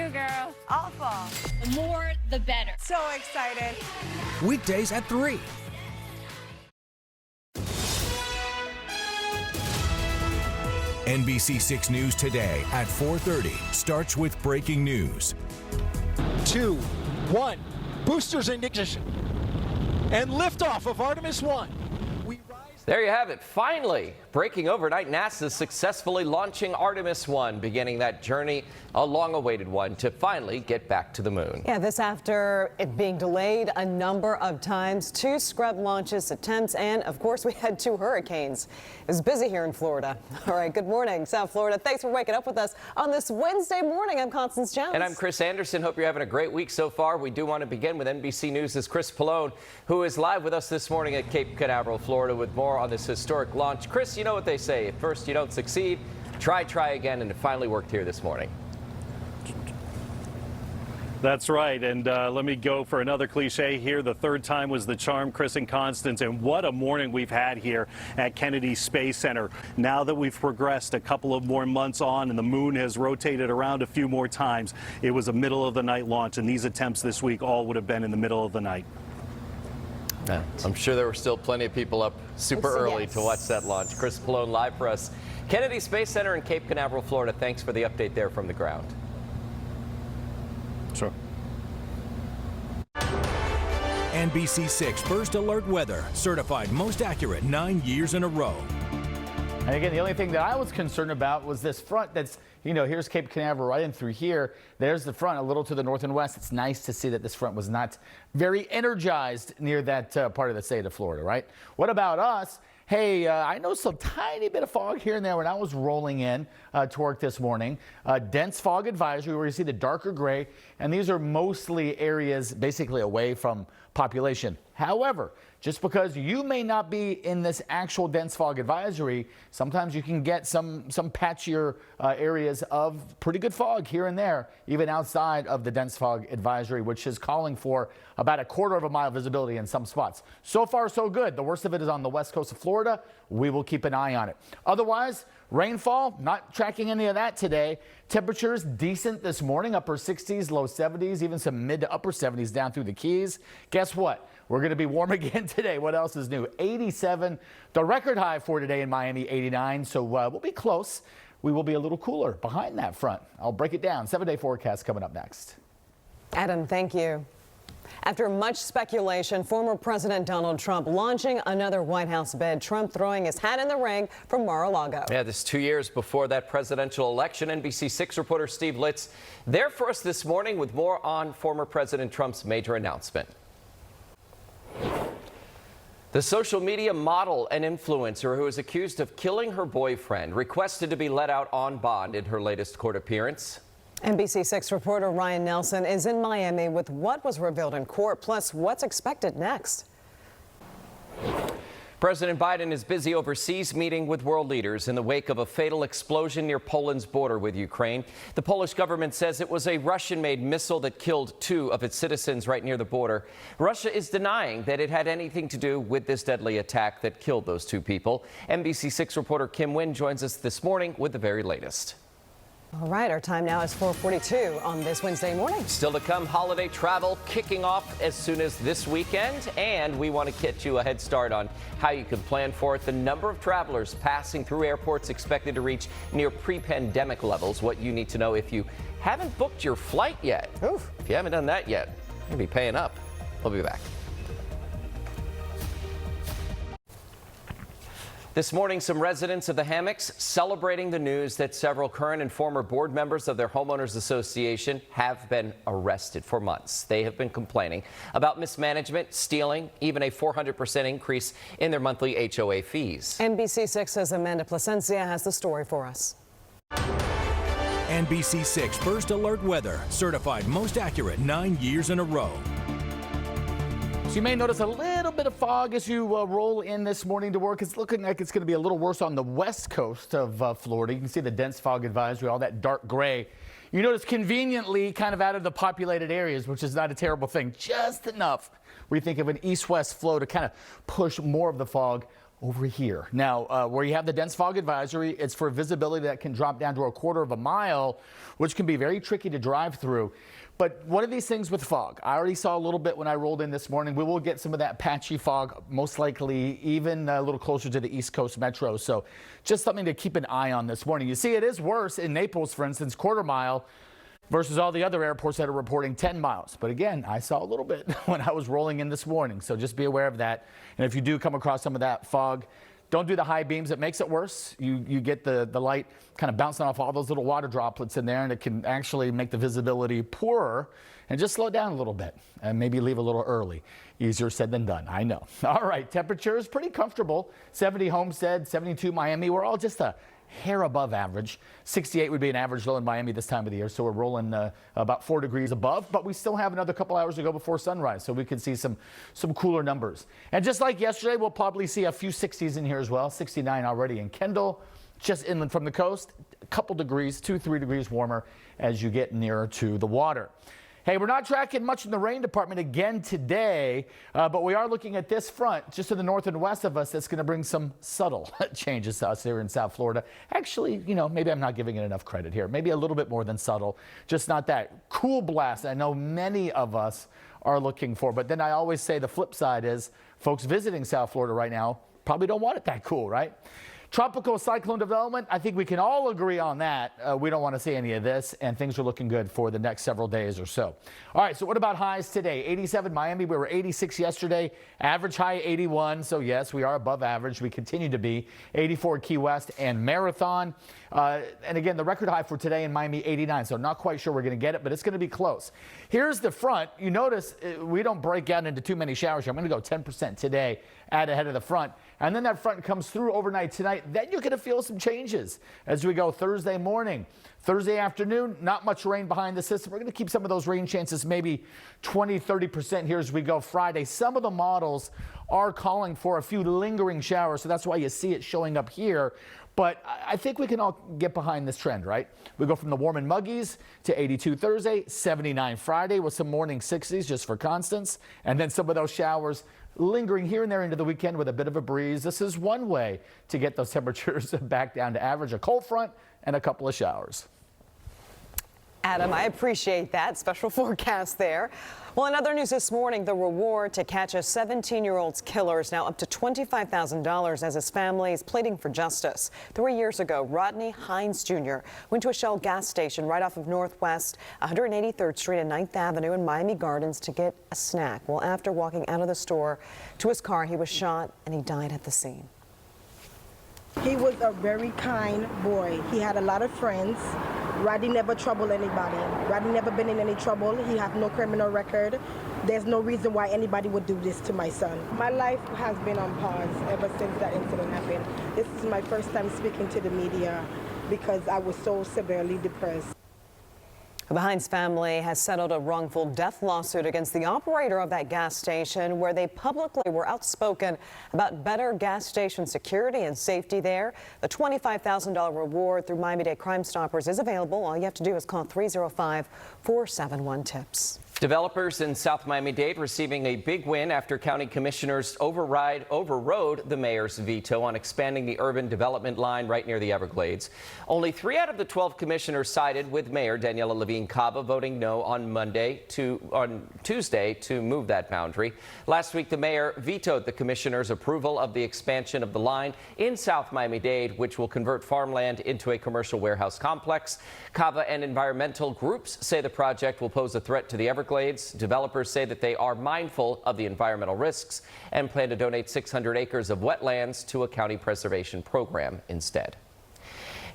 too, girl. Awful. The more, the better. So excited. Weekdays at 3. NBC 6 News today at 4:30 starts with breaking news. 2, 1, boosters in ignition, and liftoff of Artemis 1. There you have it. Finally, breaking overnight, NASA successfully launching Artemis 1, beginning that journey, a long-awaited one, to finally get back to the moon. Yeah, this after it being delayed a number of times, 2 scrub launches attempts, and of course we had 2 hurricanes. It was busy here in Florida. All right, good morning, South Florida. Thanks for waking up with us on this Wednesday morning. I'm Constance Jones. And I'm Chris Anderson. Hope you're having a great week so far. We do want to begin with NBC News' Chris Pallone, who is live with us this morning at Cape Canaveral, Florida, with more on this historic launch. Chris, you know what they say. At first you don't succeed, try again, and it finally worked here this morning. That's right, and let me go for another cliche here. The third time was the charm, Chris and Constance, and what a morning we've had here at Kennedy Space Center. Now that we've progressed a couple of more months on and the moon has rotated around a few more times, it was a middle of the night launch, and these attempts this week all would have been in the middle of the night. Yeah, I'm sure there were still plenty of people up super early to watch that launch. Chris Pallone live for us. Kennedy Space Center in Cape Canaveral, Florida. Thanks for the update there from the ground. Sure. NBC 6 First Alert Weather, certified most accurate 9 years in a row. And again, the only thing that I was concerned about was this front that's, you know, here's Cape Canaveral right in through here. There's the front a little to the north and west. It's nice to see that this front was not very energized near that part of the state of Florida, right? What about us? Hey, I know some tiny bit of fog here and there when I was rolling in to work this morning. Dense fog advisory where you see the darker gray, and these are mostly areas basically away from population. However, just because you may not be in this actual dense fog advisory, sometimes you can get some patchier areas of pretty good fog here and there, even outside of the dense fog advisory, which is calling for about a quarter of a mile visibility in some spots. So far, so good. The worst of it is on the west coast of Florida. We will keep an eye on it. Otherwise, rainfall, not tracking any of that today. Temperatures decent this morning, upper 60s, low 70s, even some mid to upper 70s down through the Keys. Guess what? We're going to be warm again today. What else is new? 87, the record high for today in Miami, 89. So we'll be close. We will be a little cooler behind that front. I'll break it down. 7-day forecast coming up next. Adam, thank you. After much speculation, former President Donald Trump launching another White House bid, Trump throwing his hat in the ring for Mar-a-Lago. Yeah, this 2 years before that presidential election. NBC 6 reporter Steve Litz there for us this morning with more on former President Trump's major announcement. The social media model and influencer who is accused of killing her boyfriend requested to be let out on bond in her latest court appearance. NBC 6 reporter Ryan Nelson is in Miami with what was revealed in court, plus what's expected next. President Biden is busy overseas meeting with world leaders in the wake of a fatal explosion near Poland's border with Ukraine. The Polish government says it was a Russian-made missile that killed 2 of its citizens right near the border. Russia is denying that it had anything to do with this deadly attack that killed those 2 people. NBC 6 reporter Kim Wynn joins us this morning with the very latest. All right, our time now is 4:42 on this Wednesday morning. Still to come, holiday travel kicking off as soon as this weekend, and we want to get you a head start on how you can plan for it. The number of travelers passing through airports expected to reach near pre-pandemic levels. What you need to know if you haven't booked your flight yet. Oof. If you haven't done that yet, you'll be paying up. We'll be back. This morning, some residents of the Hammocks celebrating the news that several current and former board members of their homeowners association have been arrested for months. They have been complaining about mismanagement, stealing, even a 400% increase in their monthly HOA fees. NBC 6's Amanda Placencia has the story for us. NBC 6 First Alert Weather, certified most accurate 9 years in a row. So you may notice a little bit of fog as you roll in this morning to work. It's looking like it's going to be a little worse on the west coast of Florida. You can see the dense fog advisory, all that dark gray. You notice conveniently kind of out of the populated areas, which is not a terrible thing, just enough we think of an east-west flow to kind of push more of the fog over here. Now, where you have the dense fog advisory, it's for visibility that can drop down to a quarter of a mile, which can be very tricky to drive through. But one of these things with fog, I already saw a little bit when I rolled in this morning. We will get some of that patchy fog, most likely even a little closer to the East Coast Metro. So just something to keep an eye on this morning. You see, it is worse in Naples, for instance, quarter mile versus all the other airports that are reporting 10 miles. But again, I saw a little bit when I was rolling in this morning. So just be aware of that. And if you do come across some of that fog, don't do the high beams. It makes it worse. You get the light kind of bouncing off all those little water droplets in there, and it can actually make the visibility poorer. And just slow down a little bit and maybe leave a little early. Easier said than done, I know. All right, temperature is pretty comfortable. 70 Homestead, 72 Miami. We're all just a hair above average. 68 would be an average low in Miami this time of the year, so we're rolling about 4 degrees above, but we still have another couple hours to go before sunrise, so we could see some cooler numbers. And just like yesterday, we'll probably see a few 60s in here as well. 69 already in Kendall, just inland from the coast, a couple degrees, 2-3 degrees warmer as you get nearer to the water. Hey, we're not tracking much in the rain department again today, but we are looking at this front just to the north and west of us that's going to bring some subtle changes to us here in South Florida. Actually, you know, maybe I'm not giving it enough credit here. Maybe a little bit more than subtle, just not that cool blast I know many of us are looking for. But then I always say the flip side is folks visiting South Florida right now probably don't want it that cool, right? Tropical cyclone development, I think we can all agree on that. We don't want to see any of this, and things are looking good for the next several days or so. All right, so what about highs today? 87 Miami, we were 86 yesterday, average high 81, so yes, we are above average. We continue to be 84 Key West and Marathon. And again, the record high for today in Miami, 89, so not quite sure we're going to get it, but it's going to be close. Here's the front. You notice we don't break out into too many showers here. I'm going to go 10% today, add ahead of the front. And then that front comes through overnight tonight. Then you're going to feel some changes as we go Thursday morning. Thursday afternoon, not much rain behind the system. We're going to keep some of those rain chances, maybe 20-30% here as we go Friday. Some of the models are calling for a few lingering showers, so that's why you see it showing up here. But I think we can all get behind this trend, right? We go from the warm and muggies to 82 Thursday, 79 Friday with some morning 60s just for constants. And then some of those showers lingering here and there into the weekend with a bit of a breeze. This is one way to get those temperatures back down to average, a cold front and a couple of showers. Adam, I appreciate that special forecast there. Well, in other news this morning, the reward to catch a 17-year-old's killer is now up to $25,000 as his family is pleading for justice. 3 years ago, Rodney Hines Jr. went to a Shell gas station right off of Northwest 183rd Street and 9th Avenue in Miami Gardens to get a snack. Well, after walking out of the store to his car, he was shot and he died at the scene. He was a very kind boy. He had a lot of friends. Rodney never troubled anybody. Rodney never been in any trouble. He has no criminal record. There's no reason why anybody would do this to my son. My life has been on pause ever since that incident happened. This is my first time speaking to the media because I was so severely depressed. The Hines family has settled a wrongful death lawsuit against the operator of that gas station, where they publicly were outspoken about better gas station security and safety there. The $25,000 reward through Miami-Dade Crime Stoppers is available. All you have to do is call 305-471-TIPS. Developers in South Miami-Dade receiving a big win after county commissioners overrode the mayor's veto on expanding the urban development line right near the Everglades. Only 3 out of the 12 commissioners sided with Mayor Daniela Levine Cava, voting no on Tuesday to move that boundary. Last week, the mayor vetoed the commissioners' approval of the expansion of the line in South Miami-Dade, which will convert farmland into a commercial warehouse complex. Cava and environmental groups say the project will pose a threat to the Everglades. Developers say that they are mindful of the environmental risks and plan to donate 600 acres of wetlands to a county preservation program instead.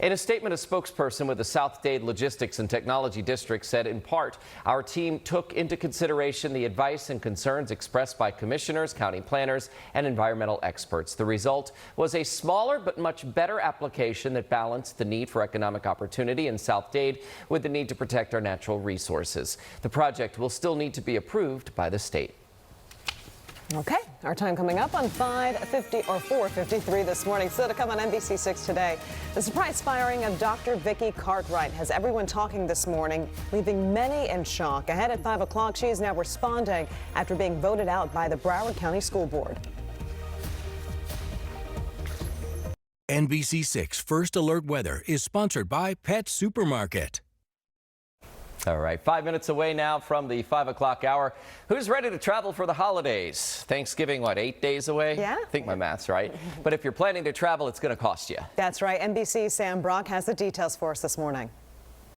In a statement, a spokesperson with the South Dade Logistics and Technology District said, in part, our team took into consideration the advice and concerns expressed by commissioners, county planners, and environmental experts. The result was a smaller but much better application that balanced the need for economic opportunity in South Dade with the need to protect our natural resources. The project will still need to be approved by the state. Okay, our time coming up on 5:50 or 4:53 this morning. Still to come on NBC 6 today. The surprise firing of Dr. Vicky Cartwright has everyone talking this morning, leaving many in shock. Ahead at 5 o'clock, she is now responding after being voted out by the Broward County School Board. NBC 6 First Alert Weather is sponsored by Pet Supermarket. All right, 5 minutes away now from the 5 o'clock hour. Who's ready to travel for the holidays? Thanksgiving, what, 8 days away? Yeah. I think my math's right. But if you're planning to travel, it's going to cost you. That's right. NBC's Sam Brock has the details for us this morning.